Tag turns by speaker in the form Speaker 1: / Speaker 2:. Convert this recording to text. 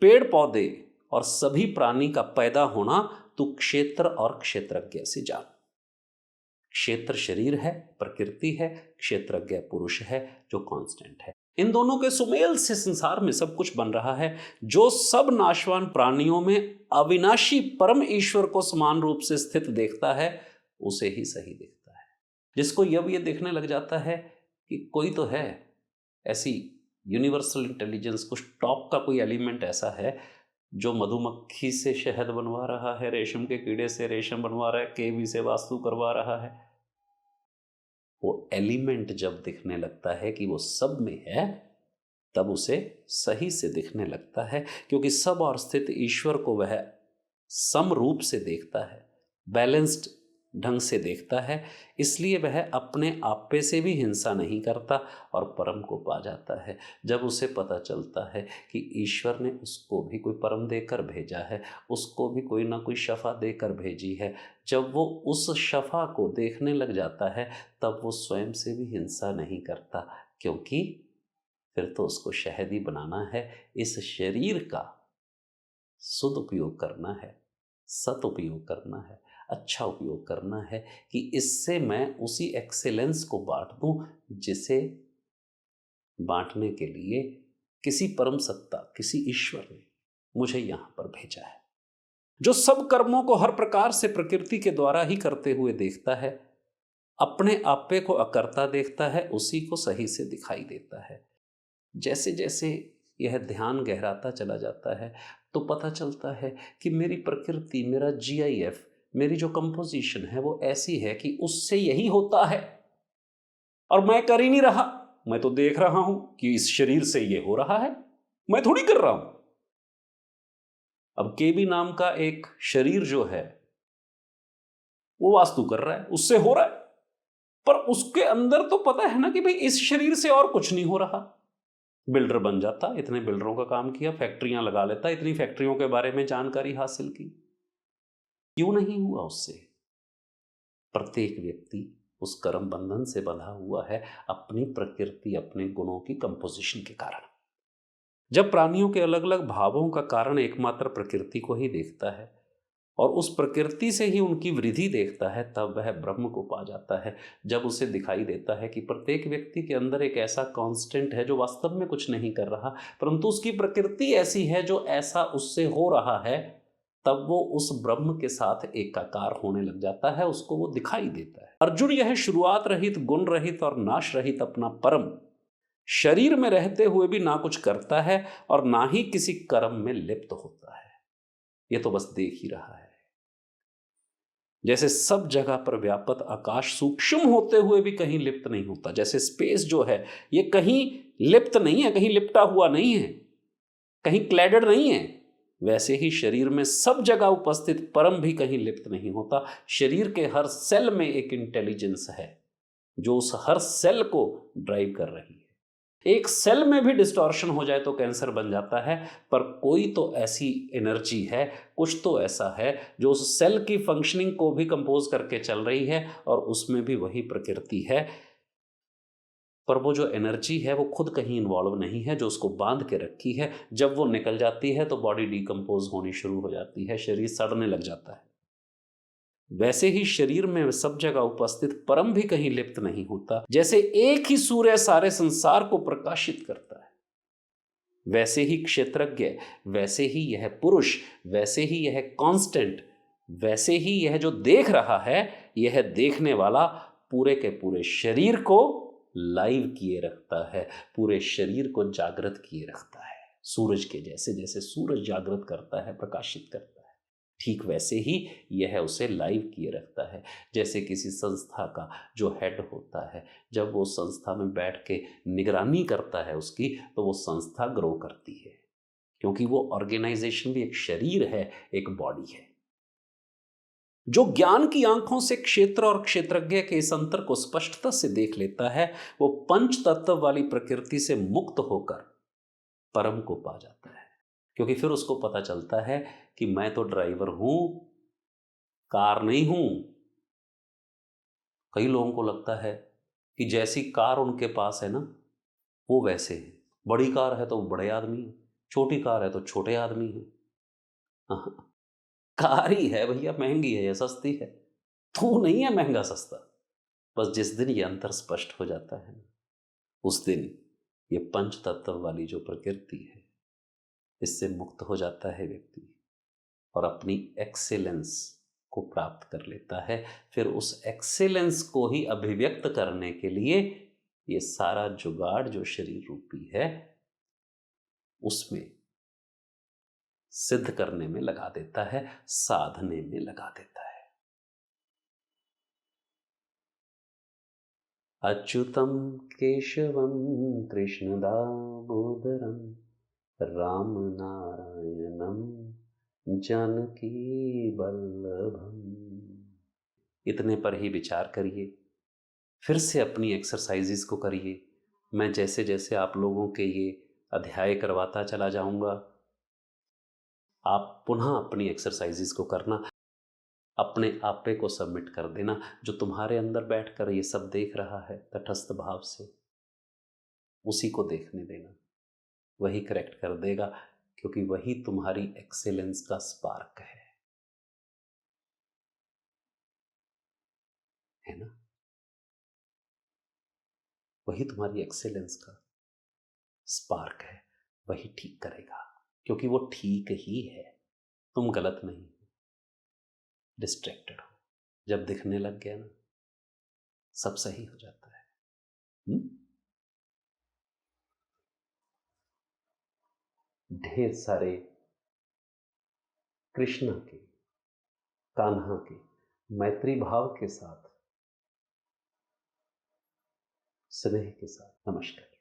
Speaker 1: पेड़ पौधे और सभी प्राणी का पैदा होना तू क्षेत्र और क्षेत्रज्ञ से जान। क्षेत्र शरीर है, प्रकृति है, क्षेत्रज्ञ पुरुष है जो कांस्टेंट है। इन दोनों के सुमेल से संसार में सब कुछ बन रहा है। जो सब नाशवान प्राणियों में अविनाशी परम ईश्वर को समान रूप से स्थित देखता है उसे ही सही देखता है। जिसको जब ये देखने लग जाता है कि कोई तो है ऐसी यूनिवर्सल इंटेलिजेंस, कुछ टॉप का कोई एलिमेंट ऐसा है जो मधुमक्खी से शहद बनवा रहा है, रेशम के कीड़े से रेशम बनवा रहा है, केवी से वास्तु करवा रहा है, वो एलिमेंट जब दिखने लगता है कि वो सब में है तब उसे सही से दिखने लगता है, क्योंकि सब और स्थित ईश्वर को वह सम रूप से देखता है, बैलेंस्ड ढंग से देखता है। इसलिए वह अपने आपे से भी हिंसा नहीं करता और परम को पा जाता है। जब उसे पता चलता है कि ईश्वर ने उसको भी कोई परम देकर भेजा है, उसको भी कोई ना कोई शफा देकर भेजी है, जब वो उस शफा को देखने लग जाता है तब वो स्वयं से भी हिंसा नहीं करता, क्योंकि फिर तो उसको शहद ही बनाना है। इस शरीर का सदुपयोग करना है, सदुपयोग करना है, अच्छा उपयोग करना है कि इससे मैं उसी एक्सेलेंस को बांट दूं जिसे बांटने के लिए किसी परम सत्ता, किसी ईश्वर ने मुझे यहां पर भेजा है, जो सब कर्मों को हर प्रकार से प्रकृति के द्वारा ही करते हुए देखता है, अपने आपे को अकर्ता देखता है, उसी को सही से दिखाई देता है। जैसे जैसे यह ध्यान गहराता चला जाता है तो पता चलता है कि मेरी प्रकृति, मेरा GIF, मेरी जो कंपोजिशन है वो ऐसी है कि उससे यही होता है और मैं कर ही नहीं रहा। मैं तो देख रहा हूं कि इस शरीर से ये हो रहा है, मैं थोड़ी कर रहा हूं। अब केबी नाम का एक शरीर जो है वो वास्तु कर रहा है, उससे हो रहा है, पर उसके अंदर तो पता है ना कि भाई इस शरीर से और कुछ नहीं हो रहा। बिल्डर बन जाता, इतने बिल्डरों का काम किया, फैक्ट्रियां लगा लेता, इतनी फैक्ट्रियों के बारे में जानकारी हासिल की, क्यों नहीं हुआ उससे? प्रत्येक व्यक्ति उस कर्म बंधन से बंधा हुआ है अपनी प्रकृति, अपने गुणों की कंपोजिशन के कारण। जब प्राणियों के अलग अलग भावों का कारण एकमात्र प्रकृति को ही देखता है और उस प्रकृति से ही उनकी वृद्धि देखता है, तब वह ब्रह्म को पा जाता है। जब उसे दिखाई देता है कि प्रत्येक व्यक्ति के अंदर एक ऐसा कांस्टेंट है जो वास्तव में कुछ नहीं कर रहा, परंतु उसकी प्रकृति ऐसी है जो ऐसा उससे हो रहा है, तब वो उस ब्रह्म के साथ एकाकार होने लग जाता है, उसको वो दिखाई देता है। अर्जुन यह शुरुआत रहित, गुण रहित और नाश रहित अपना परम शरीर में रहते हुए भी ना कुछ करता है और ना ही किसी कर्म में लिप्त होता है, ये तो बस देख ही रहा है। जैसे सब जगह पर व्यापक आकाश सूक्ष्म होते हुए भी कहीं लिप्त नहीं होता, जैसे स्पेस जो है ये कहीं लिप्त नहीं है, कहीं लिपटा हुआ नहीं है, कहीं क्लैडेड नहीं है, वैसे ही शरीर में सब जगह उपस्थित परम भी कहीं लिप्त नहीं होता। शरीर के हर सेल में एक इंटेलिजेंस है जो उस हर सेल को ड्राइव कर रही है। एक सेल में भी डिस्टॉर्शन हो जाए तो कैंसर बन जाता है, पर कोई तो ऐसी एनर्जी है, कुछ तो ऐसा है जो उस सेल की फंक्शनिंग को भी कंपोज करके चल रही है और उसमें भी वही प्रकृति है, पर वो जो एनर्जी है वो खुद कहीं इन्वॉल्व नहीं है, जो उसको बांध के रखी है। जब वो निकल जाती है तो बॉडी डिकम्पोज होनी शुरू हो जाती है, शरीर सड़ने लग जाता है। वैसे ही शरीर में सब जगह उपस्थित परम भी कहीं लिप्त नहीं होता। जैसे एक ही सूर्य सारे संसार को प्रकाशित करता है, वैसे ही क्षेत्रज्ञ, वैसे ही यह पुरुष, वैसे ही यह कांस्टेंट, वैसे ही यह जो देख रहा है, यह देखने वाला पूरे के पूरे शरीर को लाइव किए रखता है, पूरे शरीर को जागृत किए रखता है। सूरज के जैसे, जैसे सूरज जागृत करता है, प्रकाशित करता है, ठीक वैसे ही यह उसे लाइव किए रखता है। जैसे किसी संस्था का जो हेड होता है, जब वो संस्था में बैठ के निगरानी करता है उसकी, तो वो संस्था ग्रो करती है, क्योंकि वो ऑर्गेनाइजेशन भी एक शरीर है, एक बॉडी है। जो ज्ञान की आंखों से क्षेत्र और क्षेत्रज्ञ के इस अंतर को स्पष्टता से देख लेता है, वो पंच तत्व वाली प्रकृति से मुक्त होकर परम को पा जाता है, क्योंकि फिर उसको पता चलता है कि मैं तो ड्राइवर हूं, कार नहीं हूं। कई लोगों को लगता है कि जैसी कार उनके पास है ना, वो वैसे है। बड़ी कार है तो वो बड़े आदमी है, छोटी कार है तो छोटे आदमी हैं। हाँ, कार ही है भैया, महंगी है या सस्ती है, तू नहीं है महंगा सस्ता। बस जिस दिन ये अंतर स्पष्ट हो जाता है ना, उस दिन ये पंच तत्व वाली जो प्रकृति है, इससे मुक्त हो जाता है व्यक्ति और अपनी एक्सेलेंस को प्राप्त कर लेता है। फिर उस एक्सेलेंस को ही अभिव्यक्त करने के लिए ये सारा जुगाड़ जो शरीर रूपी है, उसमें सिद्ध करने में लगा देता है, साधने में लगा देता है। अच्युतम केशवम कृष्ण दामोदरम राम नारायणम जानकी वल्लभम। इतने पर ही विचार करिए, फिर से अपनी एक्सरसाइजेस को करिए। मैं जैसे जैसे आप लोगों के ये अध्याय करवाता चला जाऊंगा, आप पुनः अपनी एक्सरसाइजेस को करना, अपने आपे को सबमिट कर देना। जो तुम्हारे अंदर बैठकर ये सब देख रहा है तटस्थ भाव से, उसी को देखने देना, वही करेक्ट कर देगा, क्योंकि वही तुम्हारी एक्सेलेंस का स्पार्क है ना? वही तुम्हारी एक्सेलेंस का स्पार्क है, वही ठीक करेगा, क्योंकि वो ठीक ही है, तुम गलत नहीं हो, डिस्ट्रैक्टेड हो। जब दिखने लग गया ना, सब सही हो जाता है। ढेर सारे कृष्ण के, कान्हा के मैत्री भाव के साथ, स्नेह के साथ नमस्कार।